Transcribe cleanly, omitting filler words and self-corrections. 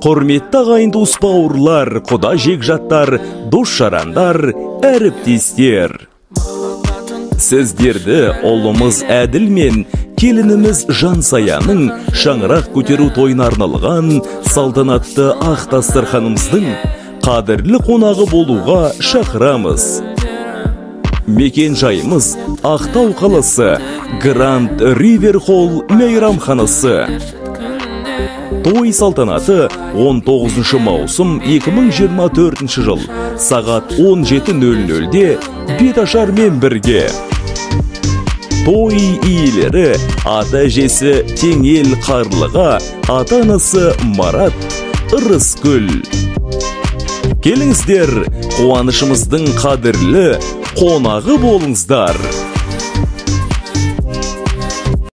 Құрметті ағайын дос бауырлар, құда жекжаттар, дос-жарандар, әріптестер. Сіздерді ұлымыз Әділ мен келініміз Жансаяның шаңырақ көтеру тойына арналған салтанатты ақ дастарханымыздың қадірлі қонағы болуға шақырамыз. Мекен жайымыз Ақтау қаласы, Гранд Ривер Холл мейрамханасы. Той салтанаты 19 маусым 2024 жыл сағат 17:00-де беташармен бірге. Той иелері ата-әжесі Теңел Қарлыға, ата-анасы Марат Ырыскүл. Келіңіздер, қуанышымыздың қадірлі қонағы болыңыздар.